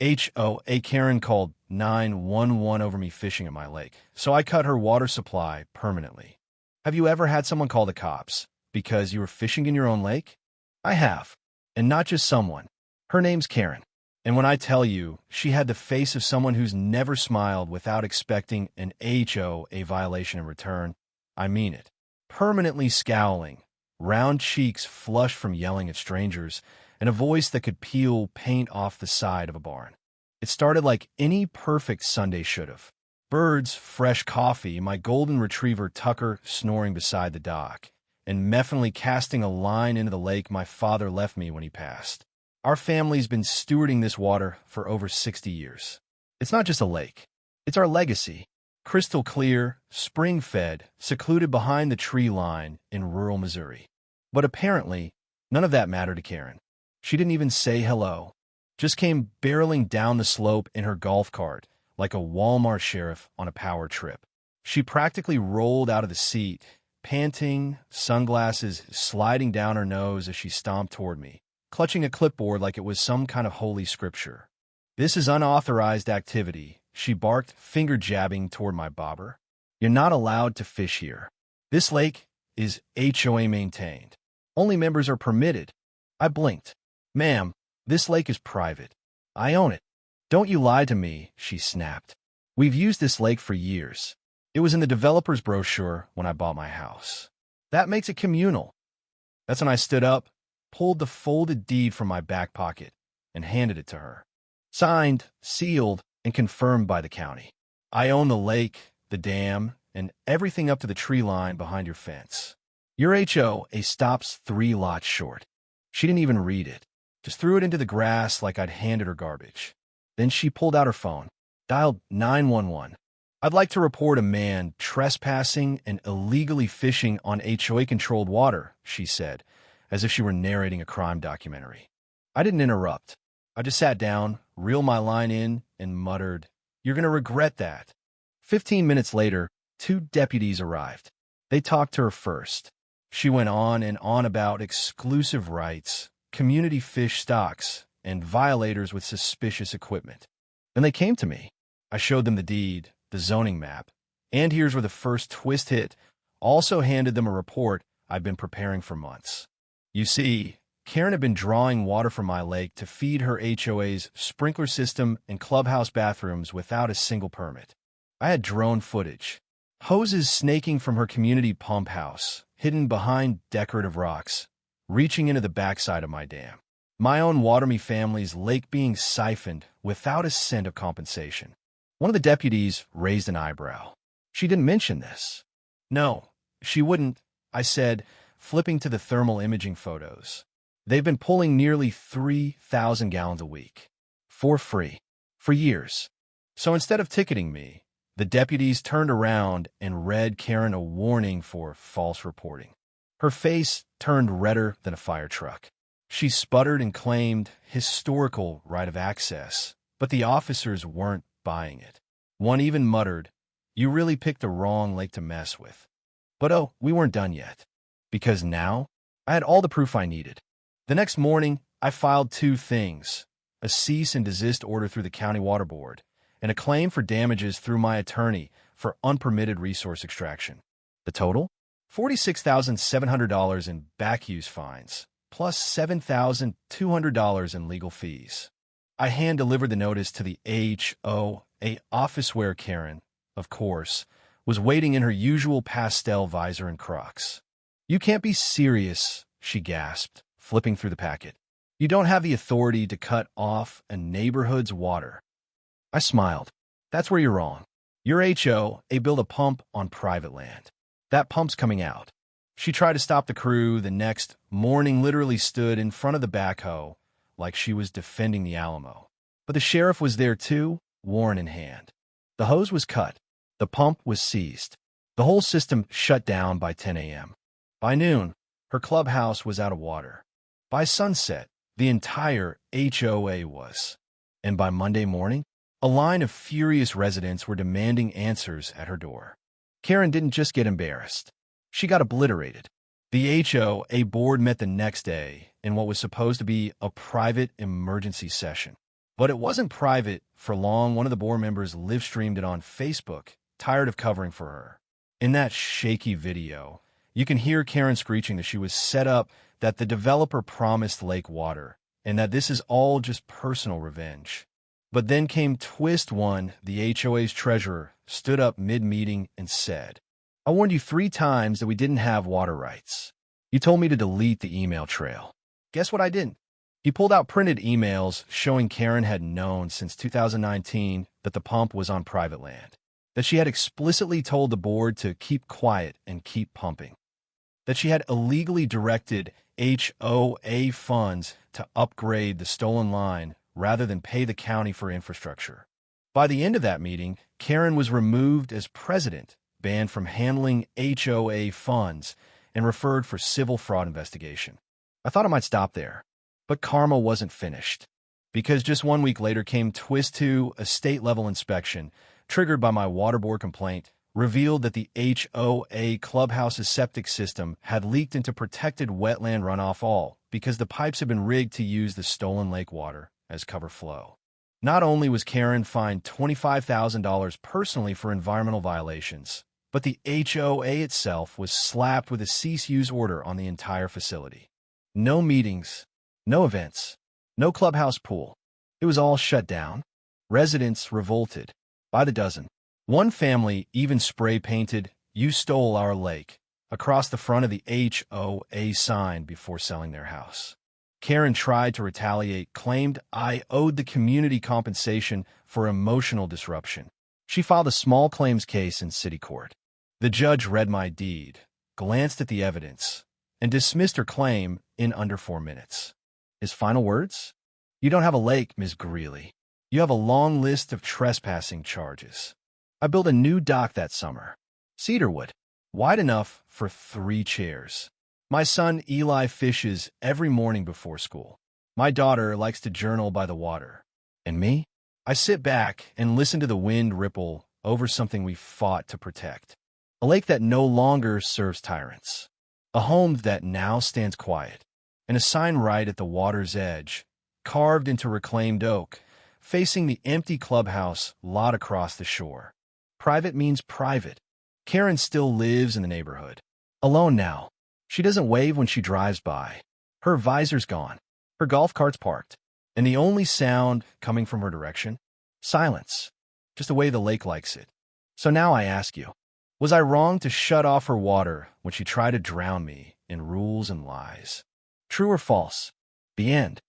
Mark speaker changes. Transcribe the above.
Speaker 1: HOA Karen called 911 over me fishing at my lake, so I cut her water supply permanently. Have you ever had someone call the cops because you were fishing in your own lake? I have. And not just someone. Her name's Karen. And when I tell you, she had the face of someone who's never smiled without expecting an HOA violation in return, I mean it. Permanently scowling, round cheeks flushed from yelling at strangers, and a voice that could peel paint off the side of a barn. It started like any perfect Sunday should have. Birds, fresh coffee, my golden retriever Tucker snoring beside the dock, and meffingly casting a line into the lake my father left me when he passed. Our family's been stewarding this water for over 60 years. It's not just a lake. It's our legacy. Crystal clear, spring-fed, secluded behind the tree line in rural Missouri. But apparently, none of that mattered to Karen. She didn't even say hello. Just came barreling down the slope in her golf cart like a Walmart sheriff on a power trip. She practically rolled out of the seat, panting, sunglasses sliding down her nose as she stomped toward me, clutching a clipboard like it was some kind of holy scripture. "This is unauthorized activity," she barked, finger jabbing toward my bobber. "You're not allowed to fish here. This lake is HOA maintained. Only members are permitted." I blinked. "Ma'am, this lake is private. I own it." "Don't you lie to me," she snapped. "We've used this lake for years. It was in the developer's brochure when I bought my house. That makes it communal." That's when I stood up, pulled the folded deed from my back pocket, and handed it to her. Signed, sealed, and confirmed by the county. I own the lake, the dam, and everything up to the tree line behind your fence. Your HOA stops 3 lots short. She didn't even read it. Just threw it into the grass like I'd handed her garbage. Then she pulled out her phone, dialed 911. "I'd like to report a man trespassing and illegally fishing on HOA-controlled water," she said, as if she were narrating a crime documentary. I didn't interrupt. I just sat down, reeled my line in, and muttered, "You're going to regret that." 15 minutes later, 2 deputies arrived. They talked to her first. She went on and on about exclusive rights, community fish stocks, and violators with suspicious equipment. Then they came to me. I showed them the deed, the zoning map, and here's where the first twist hit. Also handed them a report I'd been preparing for months. You see, Karen had been drawing water from my lake to feed her HOA's sprinkler system and clubhouse bathrooms without a single permit. I had drone footage. Hoses snaking from her community pump house, hidden behind decorative rocks, reaching into the backside of my dam. My own Waterme family's lake being siphoned without a cent of compensation. One of the deputies raised an eyebrow. "She didn't mention this." "No, she wouldn't," I said, flipping to the thermal imaging photos. "They've been pulling nearly 3,000 gallons a week. For free. For years." So instead of ticketing me, the deputies turned around and read Karen a warning for false reporting. Her face turned redder than a fire truck. She sputtered and claimed historical right of access, but the officers weren't buying it. One even muttered, "You really picked the wrong lake to mess with." But oh, we weren't done yet. Because now, I had all the proof I needed. The next morning, I filed 2 things: a cease and desist order through the county water board, and a claim for damages through my attorney for unpermitted resource extraction. The total? $46,700 in back use fines, plus $7,200 in legal fees. I hand-delivered the notice to the HOA office where Karen, of course, was waiting in her usual pastel visor and Crocs. "You can't be serious," she gasped, flipping through the packet. "You don't have the authority to cut off a neighborhood's water." I smiled. "That's where you're wrong. Your HOA built a pump on private land. That pump's coming out." She tried to stop the crew. The next morning literally stood in front of the backhoe like she was defending the Alamo. But the sheriff was there too, warrant in hand. The hose was cut. The pump was seized. The whole system shut down by 10 a.m. By noon, her clubhouse was out of water. By sunset, the entire HOA was. And by Monday morning, a line of furious residents were demanding answers at her door. Karen didn't just get embarrassed. She got obliterated. The HOA board met the next day in what was supposed to be a private emergency session. But it wasn't private for long. One of the board members live-streamed it on Facebook, tired of covering for her. In that shaky video, you can hear Karen screeching that she was set up, that the developer promised lake water, and that this is all just personal revenge. But then came twist one. The HOA's treasurer stood up mid-meeting and said, "I warned you 3 times that we didn't have water rights. You told me to delete the email trail. Guess what I didn't?" He pulled out printed emails showing Karen had known since 2019 that the pump was on private land, that she had explicitly told the board to keep quiet and keep pumping, that she had illegally directed HOA funds to upgrade the stolen line rather than pay the county for infrastructure. By the end of that meeting, Karen was removed as president, banned from handling HOA funds, and referred for civil fraud investigation. I thought it might stop there, but karma wasn't finished, because just 1 week later came twist 2. A state-level inspection, triggered by my water board complaint, revealed that the HOA clubhouse's septic system had leaked into protected wetland runoff, all because the pipes had been rigged to use the stolen lake water as cover flow. Not only was Karen fined $25,000 personally for environmental violations, but the HOA itself was slapped with a cease-use order on the entire facility. No meetings, no events, no clubhouse pool. It was all shut down. Residents revolted by the dozen. One family even spray-painted, "You stole our lake," across the front of the HOA sign before selling their house. Karen tried to retaliate, claimed I owed the community compensation for emotional disruption. She filed a small claims case in city court. The judge read my deed, glanced at the evidence, and dismissed her claim in under 4 minutes. His final words? "You don't have a lake, Ms. Greeley. You have a long list of trespassing charges." I built a new dock that summer. Cedarwood, wide enough for 3 chairs. My son Eli fishes every morning before school. My daughter likes to journal by the water. And me? I sit back and listen to the wind ripple over something we fought to protect. A lake that no longer serves tyrants. A home that now stands quiet. And a sign right at the water's edge, carved into reclaimed oak, facing the empty clubhouse lot across the shore. Private means private. Karen still lives in the neighborhood. Alone now. She doesn't wave when she drives by. Her visor's gone. Her golf cart's parked. And the only sound coming from her direction? Silence. Just the way the lake likes it. So now I ask you, was I wrong to shut off her water when she tried to drown me in rules and lies? True or false? The end.